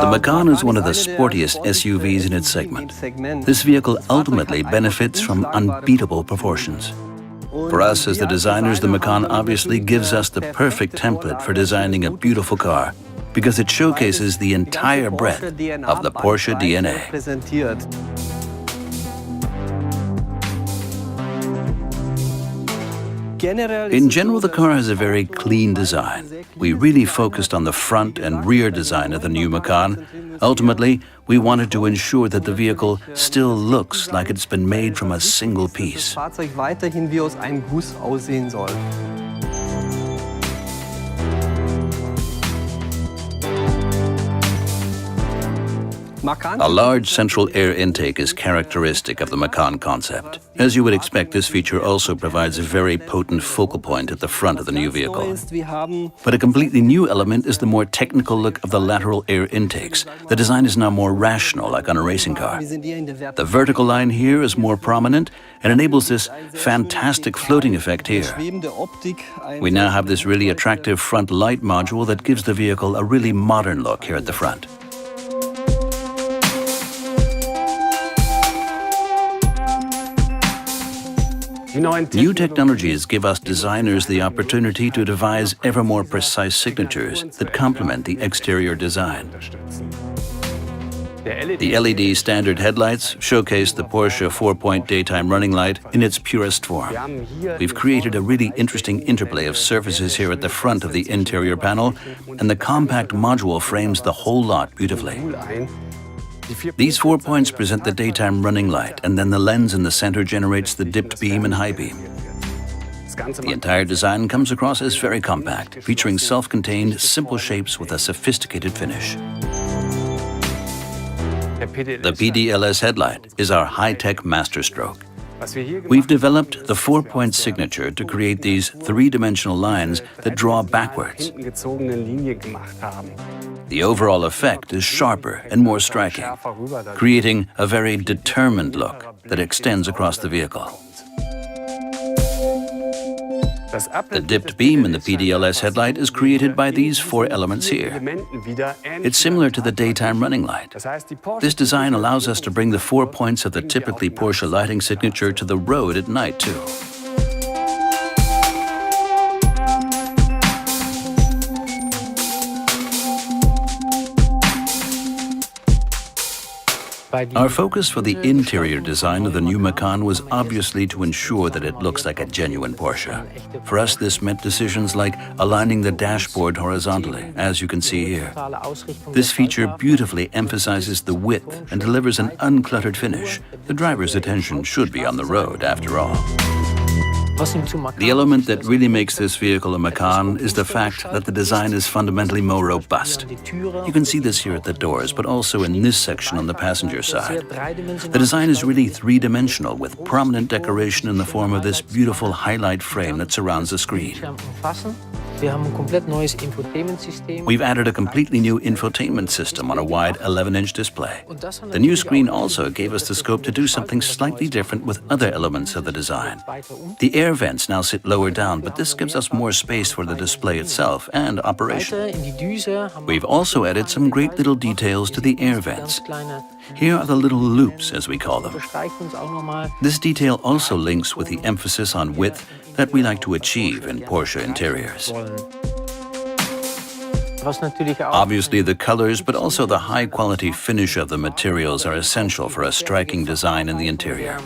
The Macan is one of the sportiest SUVs in its segment. This vehicle ultimately benefits from unbeatable proportions. For us as the designers, the Macan obviously gives us the perfect template for designing a beautiful car, because it showcases the entire breadth of the Porsche DNA. In general, the car has a very clean design. We really focused on the front and rear design of the new Macan. Ultimately, we wanted to ensure that the vehicle still looks like it's been made from a single piece. A large central air intake is characteristic of the Macan concept. As you would expect, this feature also provides a very potent focal point at the front of the new vehicle. But a completely new element is the more technical look of the lateral air intakes. The design is now more rational, like on a racing car. The vertical line here is more prominent and enables this fantastic floating effect here. We now have this really attractive front light module that gives the vehicle a really modern look here at the front. New technologies give us designers the opportunity to devise ever more precise signatures that complement the exterior design. The LED standard headlights showcase the Porsche 4-point daytime running light in its purest form. We've created a really interesting interplay of surfaces here at the front of the interior panel, and the compact module frames the whole lot beautifully. These 4 points present the daytime running light, and then the lens in the center generates the dipped beam and high beam. The entire design comes across as very compact, featuring self-contained, simple shapes with a sophisticated finish. The PDLS headlight is our high-tech masterstroke. We've developed the 4-point signature to create these three-dimensional lines that draw backwards. The overall effect is sharper and more striking, creating a very determined look that extends across the vehicle. The dipped beam in the PDLS headlight is created by these 4 elements here. It's similar to the daytime running light. This design allows us to bring the 4 points of the typically Porsche lighting signature to the road at night too. Our focus for the interior design of the new Macan was obviously to ensure that it looks like a genuine Porsche. For us, this meant decisions like aligning the dashboard horizontally, as you can see here. This feature beautifully emphasizes the width and delivers an uncluttered finish. The driver's attention should be on the road, after all. The element that really makes this vehicle a Macan is the fact that the design is fundamentally more robust. You can see this here at the doors, but also in this section on the passenger side. The design is really three-dimensional, with prominent decoration in the form of this beautiful highlight frame that surrounds the screen. We've added a completely new infotainment system on a wide 11-inch display. The new screen also gave us the scope to do something slightly different with other elements of the design. The air vents now sit lower down, but this gives us more space for the display itself and operation. We've also added some great little details to the air vents. Here are the little loops, as we call them. This detail also links with the emphasis on width that we like to achieve in Porsche interiors. Obviously, the colors, but also the high-quality finish of the materials are essential for a striking design in the interior.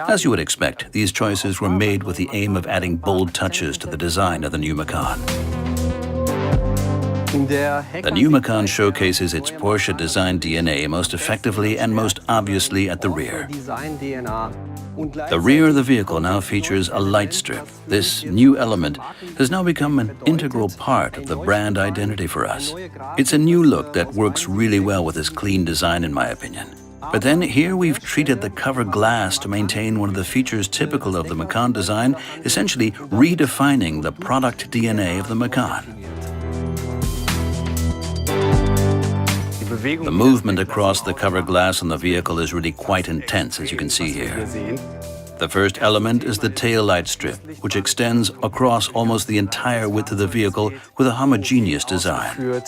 As you would expect, these choices were made with the aim of adding bold touches to the design of the new Macan. The new Macan showcases its Porsche design DNA most effectively and most obviously at the rear. The rear of the vehicle now features a light strip. This new element has now become an integral part of the brand identity for us. It's a new look that works really well with this clean design, in my opinion. But then here we've treated the cover glass to maintain one of the features typical of the Macan design, essentially redefining the product DNA of the Macan. The movement across the cover glass on the vehicle is really quite intense, as you can see here. The first element is the taillight strip, which extends across almost the entire width of the vehicle with a homogeneous design.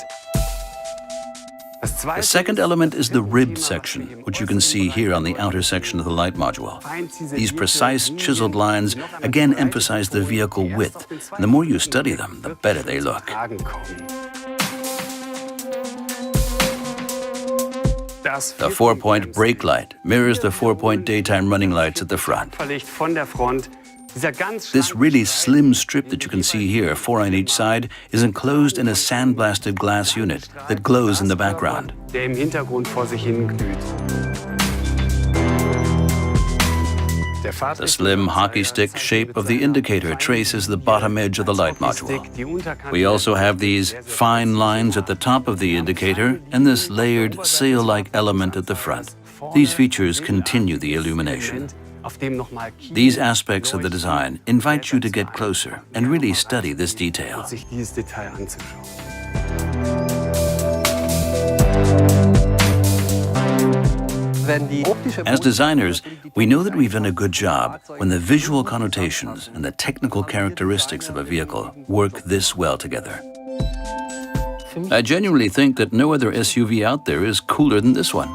The second element is the ribbed section, which you can see here on the outer section of the light module. These precise, chiseled lines again emphasize the vehicle width, and the more you study them, the better they look. The 4-point brake light mirrors the 4-point daytime running lights at the front. This really slim strip that you can see here, 4 on each side, is enclosed in a sandblasted glass unit that glows in the background. The slim hockey stick shape of the indicator traces the bottom edge of the light module. We also have these fine lines at the top of the indicator and this layered sail-like element at the front. These features continue the illumination. These aspects of the design invite you to get closer and really study this detail. As designers, we know that we've done a good job when the visual connotations and the technical characteristics of a vehicle work this well together. I genuinely think that no other SUV out there is cooler than this one.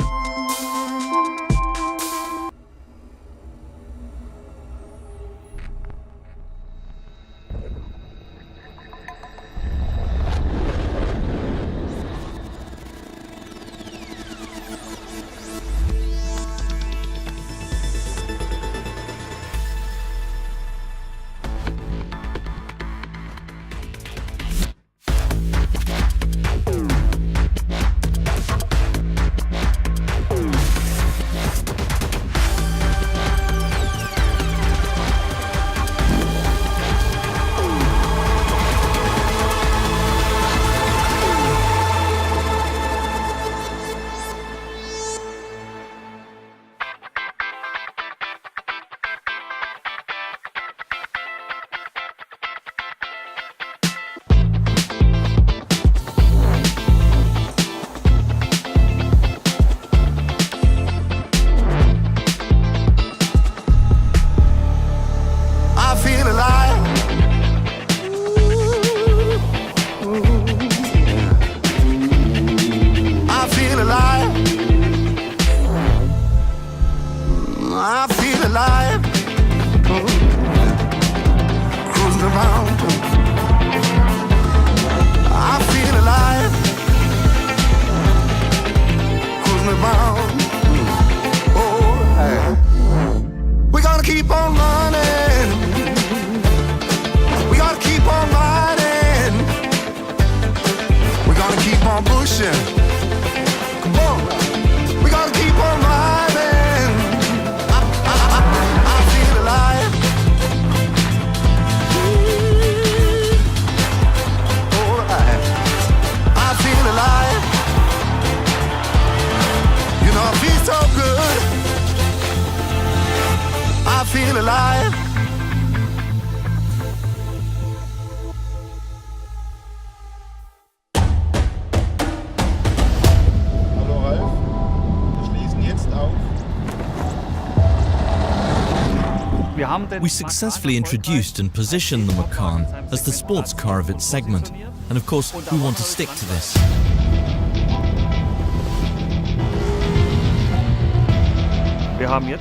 We successfully introduced and positioned the Macan as the sports car of its segment, and of course we want to stick to this.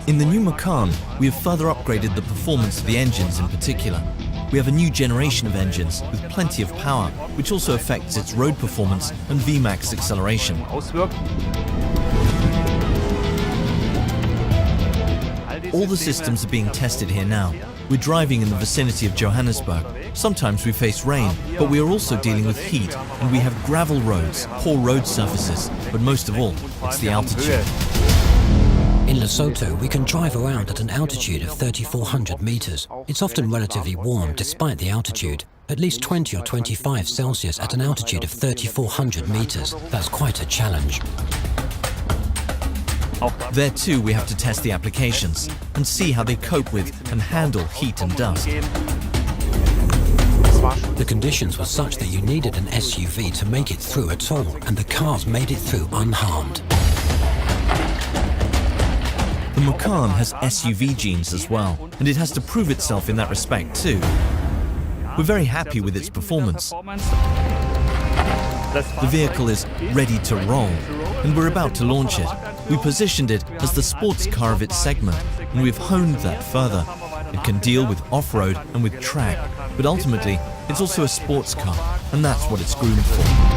In the new Macan, we have further upgraded the performance of the engines in particular. We have a new generation of engines with plenty of power, which also affects its road performance and VMAX acceleration. All the systems are being tested here now. We're driving in the vicinity of Johannesburg. Sometimes we face rain, but we are also dealing with heat, and we have gravel roads, poor road surfaces, but most of all, it's the altitude. In Lesotho, we can drive around at an altitude of 3,400 meters. It's often relatively warm despite the altitude. At least 20 or 25 Celsius at an altitude of 3,400 meters. That's quite a challenge. There too, we have to test the applications and see how they cope with and handle heat and dust. The conditions were such that you needed an SUV to make it through at all, and the cars made it through unharmed. The Macan has SUV genes as well, and it has to prove itself in that respect too. We're very happy with its performance. The vehicle is ready to roll. and we're about to launch it. We positioned it as the sports car of its segment, and we've honed that further. It can deal with off-road and with track, but ultimately, it's also a sports car, and that's what it's groomed for.